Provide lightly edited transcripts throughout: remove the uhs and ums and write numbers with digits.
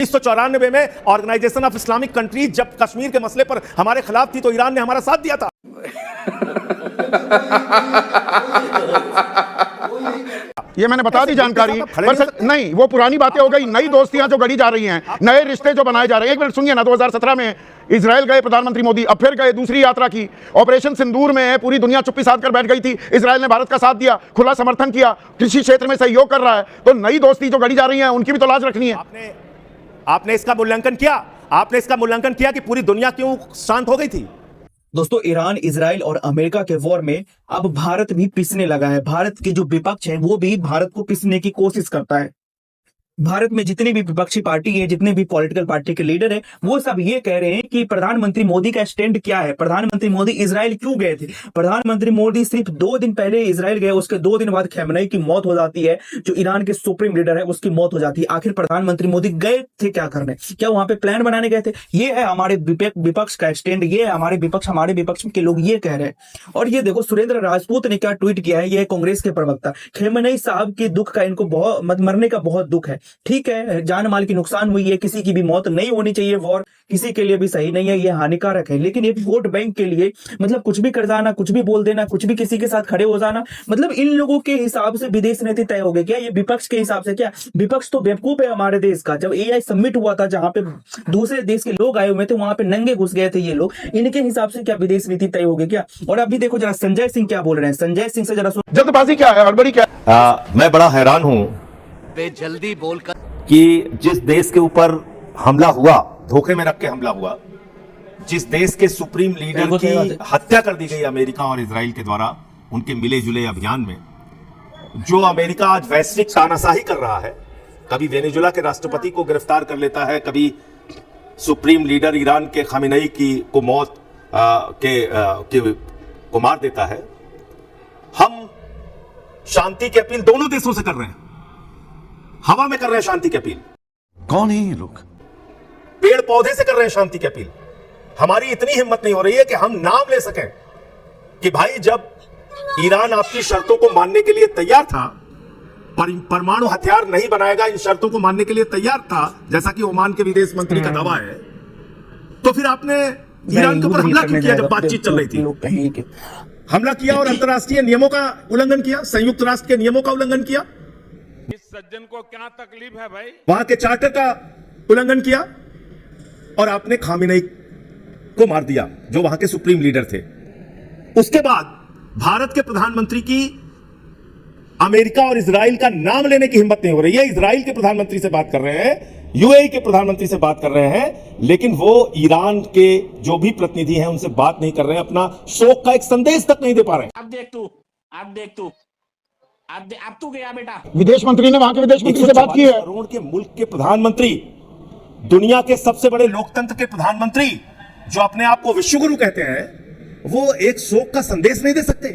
1994 में organisation of Islamic countries जब कश्मीर के मसले पर हमारे खिलाफ थी तो ईरान ने हमारा साथ दिया था। ये मैंने बता दी जानकारी, पर नहीं वो पुरानी बातें हो गई, नई दोस्तियां जो गढ़ी जा रही हैं, नए रिश्ते जो बनाए जा रहे हैं। एक मिनट सुनिए ना, 2017 में इजराइल गए प्रधानमंत्री मोदी, अब फिर गए, दूसरी यात्रा की। ऑपरेशन सिंदूर में पूरी दुनिया चुप्पी साध कर बैठ गई थी, इजराइल ने भारत का साथ दिया, खुला समर्थन किया, कृषि क्षेत्र में सहयोग कर रहा है। तो नई दोस्ती जो गढ़ी जा रही है उनकी भी तो लाज रखनी है। आपने इसका मूल्यांकन किया? आपने इसका मूल्यांकन किया कि पूरी दुनिया क्यों शांत हो गई थी? दोस्तों, ईरान, इजराइल और अमेरिका के वॉर में अब भारत भी पिसने लगा है। भारत के जो विपक्ष है वो भी भारत को पिसने की कोशिश करता है। भारत में जितनी भी विपक्षी पार्टी है, जितने भी पॉलिटिकल पार्टी के लीडर है, वो सब ये कह रहे हैं कि प्रधानमंत्री मोदी का स्टैंड क्या है। प्रधानमंत्री मोदी इजराइल क्यों गए थे? प्रधानमंत्री मोदी सिर्फ 2 दिन पहले इजराइल गए, उसके 2 दिन बाद खamenei की मौत हो जाती है, जो ईरान के सुप्रीम लीडर है उसकी मौत हो जाती है। आखिर प्रधानमंत्री मोदी गए थे क्या करने? क्या वहां पे प्लान बनाने गए थे? ये है हमारे विपक्ष का स्टैंड, ये है हमारे विपक्ष के लोग ये कह रहे हैं। और ये देखो, सुरेंद्र राजपूत ने क्या ट्वीट किया है, ये कांग्रेस के प्रवक्ता। खamenei साहब के दुख का, इनको बहुत मरने का बहुत दुख है। ठीक है, जान माल की नुकसान हुई है, किसी की भी मौत नहीं होनी चाहिए, वॉर किसी के लिए भी सही नहीं है, ये हानिकारक है। लेकिन एक वोट बैंक के लिए मतलब कुछ भी कर जाना, कुछ भी बोल देना, कुछ भी किसी के साथ खड़े हो जाना, मतलब इन लोगों के हिसाब से विदेश नीति तय हो गई क्या? ये विपक्ष के हिसाब से क्या? विपक्ष तो बेवकूफ है हमारे देश का। जब AI समिट हुआ था, जहां पे दूसरे देश के लोग आए हुए थे, वहां पे नंगे घुस गए थे ये लोग। इनके हिसाब से क्या विदेश नीति तय हो गई क्या? और अभी देखो जरा संजय सिंह क्या बोल रहे हैं, संजय सिंह से जरा सुन। जल्दबाजी क्या है, हड़बड़ी क्या है? मैं बड़ा हैरान हूं जल्दी बोलकर कि जिस देश के ऊपर हमला हुआ, धोखे में रख के हमला हुआ, जिस देश के सुप्रीम लीडर की हत्या कर दी गई अमेरिका और इजराइल के द्वारा उनके मिले जुले अभियान में, जो अमेरिका आज वैश्विक तानाशाही कर रहा है, कभी वेनेजुला के राष्ट्रपति को गिरफ्तार कर लेता है, कभी सुप्रीम लीडर ईरान के खamenei की को मौत को मार देता है। हम शांति की अपील दोनों देशों से कर रहे हैं, हवा में कर रहे हैं शांति की अपील। कौन है ये लोग? पेड़ पौधे से कर रहे हैं शांति की अपील। हमारी इतनी हिम्मत नहीं हो रही है कि हम नाम ले सकें कि भाई, जब ईरान आपकी शर्तों को मानने के लिए तैयार था, परमाणु हथियार नहीं बनाएगा, इन शर्तों को मानने के लिए तैयार था, जैसा कि ओमान के विदेश मंत्री का दावा है, तो फिर आपने ईरान के ऊपर हमला क्यों किया? जब बातचीत चल रही थी हमला किया और अंतर्राष्ट्रीय नियमों का उल्लंघन किया, संयुक्त राष्ट्र के नियमों का उल्लंघन किया। इस सज्जन को क्या तकलीफ है भाई? वहां के चार्टर का उल्लंघन किया और आपने खamenei को मार दिया, जो वहां के सुप्रीम लीडर थे। उसके बाद भारत के प्रधानमंत्री की अमेरिका और इजराइल का नाम लेने की हिम्मत नहीं हो रही है। इजराइल के प्रधानमंत्री से बात कर रहे हैं, UAE के प्रधानमंत्री से बात कर रहे हैं, लेकिन वो ईरान के जो भी प्रतिनिधि हैं उनसे बात नहीं कर रहे हैं, अपना शोक का एक संदेश तक नहीं दे पा रहे हैं। अब देख तू अब तू गया बेटा। विदेश मंत्री ने वहां के विदेश मंत्री से बात की है। करोड़ के मुल्क के प्रधानमंत्री, दुनिया के सबसे बड़े लोकतंत्र के प्रधानमंत्री, जो अपने आप को विश्वगुरु कहते हैं, वो एक शोक का संदेश नहीं दे सकते?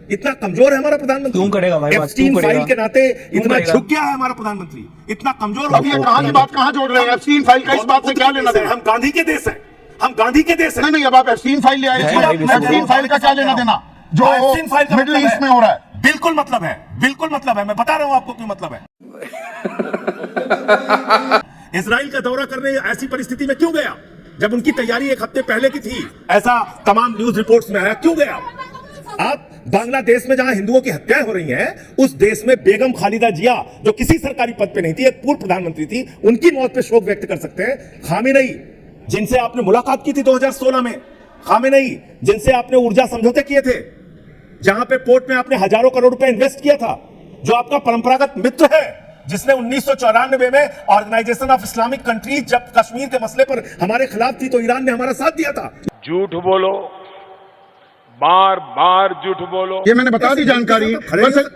इतना कमजोर है हमारा प्रधानमंत्री। क्यों करेगा भाई? एप्स्टीन फाइल के नाते इतना झुक गया है हमारा प्रधानमंत्री, इतना कमजोर हो गया। कहां की बात कहां जोड़ रहे हैं? एप्स्टीन फाइल का इस बात से क्या लेना देना? हम गांधी के देश हैं, हम गांधी के देश हैं। नहीं, अब आप एप्स्टीन फाइल ले आए, एप्स्टीन फाइल का क्या लेना देना जो मिडिल ईस्ट में हो रहा है? बिल्कुल मतलब है, बिल्कुल मतलब है। मैं बता रहा हूं आपको क्यों मतलब है। इजराइल का दौरा करने ऐसी परिस्थिति में क्यों गया जब उनकी तैयारी 1 हफ्ते पहले की थी? ऐसा तमाम न्यूज रिपोर्ट्स में आया, क्यों गया? आप बांग्लादेश में जहां हिंदुओं की हत्याएं हो रही हैं, उस देश में बेगम खालिदा जिया, जो किसी सरकारी पद पे नहीं थी, एक पूर्व प्रधानमंत्री थी, उनकी मौत पे शोक व्यक्त कर सकते हैं। खamenei, जिनसे आपने मुलाकात की थी 2016 में, खamenei, जिनसे आपने ऊर्जा समझौते किए थे, जहां पे पोर्ट में आपने हजारों करोड़ रुपए इन्वेस्ट किया था, जो आपका परंपरागत मित्र है, जिसने 1994 में ऑर्गेनाइजेशन ऑफ इस्लामिक कंट्रीज जब कश्मीर के मसले पर हमारे खिलाफ थी तो ईरान ने हमारा साथ दिया था। झूठ बोलो, बार बार झूठ बोलो। ये मैंने बता दी जानकारी,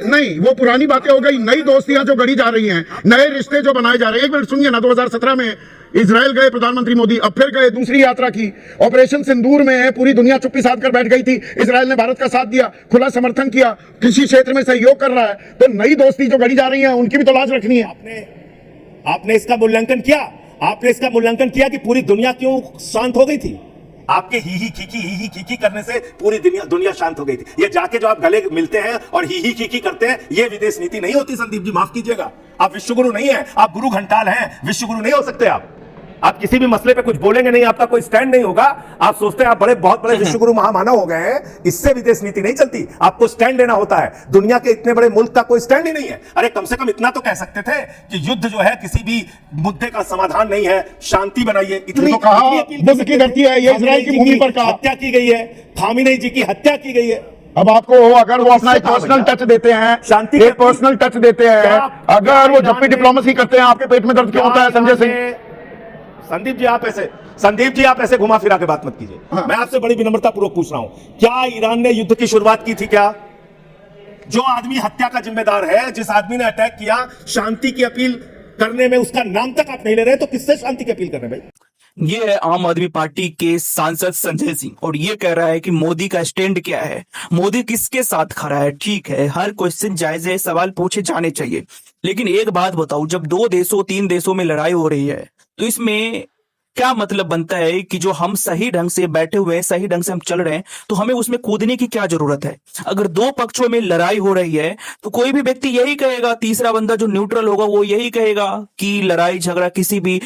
नहीं वो पुरानी बातें हो गई, नई दोस्तियां जो गढ़ी जा रही हैं, नए रिश्ते जो बनाए जा रहे हैं। एक मिनट सुनिए ना, 2017 में इजराइल गए प्रधानमंत्री मोदी, अब फिर गए, दूसरी यात्रा की। ऑपरेशन सिंदूर में पूरी दुनिया चुप्पी साध कर बैठ गई थी, इजराइल ने भारत का साथ दिया, खुला समर्थन किया, कृषि क्षेत्र में सहयोग कर रहा है। तो नई दोस्ती जो गढ़ी जा रही है उनकी भी तो लाज रखनी है। आपने इसका मूल्यांकन किया? आपने इसका मूल्यांकन किया कि पूरी दुनिया क्यों शांत हो गई थी? आपके ही खीखी करने से पूरी दुनिया शांत हो गई थी। ये जाके जो आप गले मिलते हैं और ही खीखी करते हैं, ये विदेश नीति नहीं होती। संदीप जी माफ कीजिएगा, आप विश्वगुरु नहीं है, आप गुरु घंटाल हैं, विश्वगुरु नहीं हो सकते आप। आप किसी भी मसले पे कुछ बोलेंगे नहीं, आपका कोई स्टैंड नहीं होगा। आप सोचते हैं आप बहुत बड़े विश्वगुरु महामानव हो गए हैं, इससे विदेश नीति नहीं चलती। आपको स्टैंड लेना होता है। दुनिया के इतने बड़े मुल्क का कोई स्टैंड ही नहीं है। अरे कम से कम इतना तो कह सकते थे कि युद्ध जो है किसी भी मुद्दे का समाधान नहीं है, शांति बनाइए। इतनी तो कहा बुद्ध की धरती है, ये इजराइल की भूमि पर कहा। हत्या की गई है, खामिनेई जी की हत्या की गई है। अब आपको अगर वो अपना एक पर्सनल टच देते हैं, शांति एक पर्सनल टच देते हैं, अगर वो जब भी डिप्लोमेसी करते हैं, आपके पेट में दर्द क्यों होता है संजय सिंह? संदीप जी आप ऐसे घुमा फिरा के बात मत कीजिए। मैं आपसे बड़ी विनम्रता पूर्वक पूछ रहा हूं, क्या ईरान ने युद्ध की शुरुआत की थी? क्या जो आदमी हत्या का जिम्मेदार है, जिस आदमी ने अटैक किया, शांति की अपील करने में उसका नाम तक आप नहीं ले रहे, तो किससे शांति की अपील कर रहे हैं भाई? ये है आम आदमी पार्टी के सांसद संजय सिंह, और ये कह रहा है कि मोदी का स्टैंड क्या है, मोदी किसके साथ खड़ा है। ठीक है, हर क्वेश्चन जायज है, सवाल पूछे जाने चाहिए, लेकिन एक बात बताओ, जब 2 देशों 3 देशों में लड़ाई हो रही है तो इसमें क्या मतलब बनता है कि जो हम सही ढंग से बैठे हुए हैं, सही ढंग से हम चल रहे हैं, तो हमें उसमें कूदने की क्या जरूरत है? अगर 2 पक्षों में लड़ाई हो रही है तो कोई भी व्यक्ति यही कहेगा, तीसरा बंदा जो न्यूट्रल होगा वो यही कहेगा कि लड़ाई झगड़ा किसी भी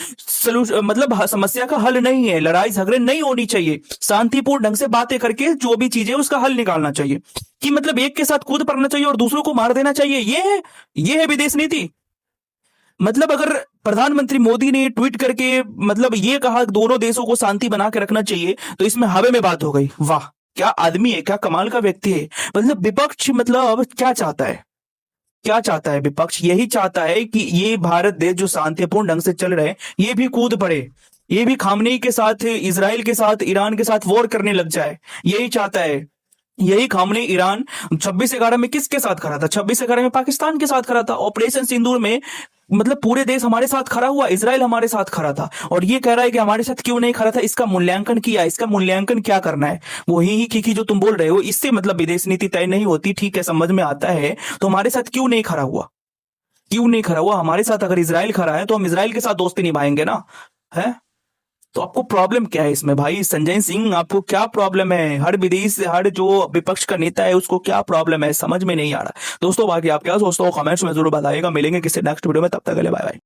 मतलब समस्या का हल नहीं है, लड़ाई झगड़े नहीं होनी चाहिए, शांतिपूर्ण ढंग से बातें करके जो भी चीजें उसका हल निकालना चाहिए। कि मतलब एक के साथ कूद पड़ना चाहिए और दूसरों को मार देना चाहिए, ये है विदेश नीति? मतलब अगर प्रधानमंत्री मोदी ने ट्वीट करके मतलब ये कहा दोनों देशों को शांति बना के रखना चाहिए, तो इसमें हवा में बात हो गई। वाह, क्या आदमी है, क्या कमाल का व्यक्ति है। मतलब विपक्ष मतलब क्या चाहता है? क्या चाहता है विपक्ष? यही चाहता है कि ये भारत देश जो शांतिपूर्ण ढंग से चल रहे हैं, ये भी कूद पड़े, ये भी खामनेई के साथ, इजराइल के साथ, ईरान के साथ वॉर करने लग जाए। यही चाहता है। यही खामनेई ईरान 26/11 में किसके साथ खड़ा था? 26/11 में पाकिस्तान के साथ खड़ा था। ऑपरेशन सिंदूर में मतलब पूरे देश हमारे साथ खड़ा हुआ, इजराइल हमारे साथ खड़ा था, और ये कह रहा है कि हमारे साथ क्यों नहीं खड़ा था? इसका मूल्यांकन किया, इसका मूल्यांकन क्या करना है? वही की जो तुम बोल रहे हो, इससे मतलब विदेश नीति तय नहीं होती। ठीक है, समझ में आता है, तो हमारे साथ क्यों नहीं खड़ा हुआ? क्यों नहीं खड़ा हुआ हमारे साथ? अगर इजराइल खड़ा है तो हम इजराइल के साथ दोस्ती निभाएंगे ना, है? तो आपको प्रॉब्लम क्या है इसमें भाई? संजय सिंह, आपको क्या प्रॉब्लम है? हर जो विपक्ष का नेता है उसको क्या प्रॉब्लम है, समझ में नहीं आ रहा। दोस्तों बाकी आप क्या सोचते हो कमेंट्स में जरूर बताइएगा। मिलेंगे किसी नेक्स्ट वीडियो में, तब तक के लिए बाय बाय।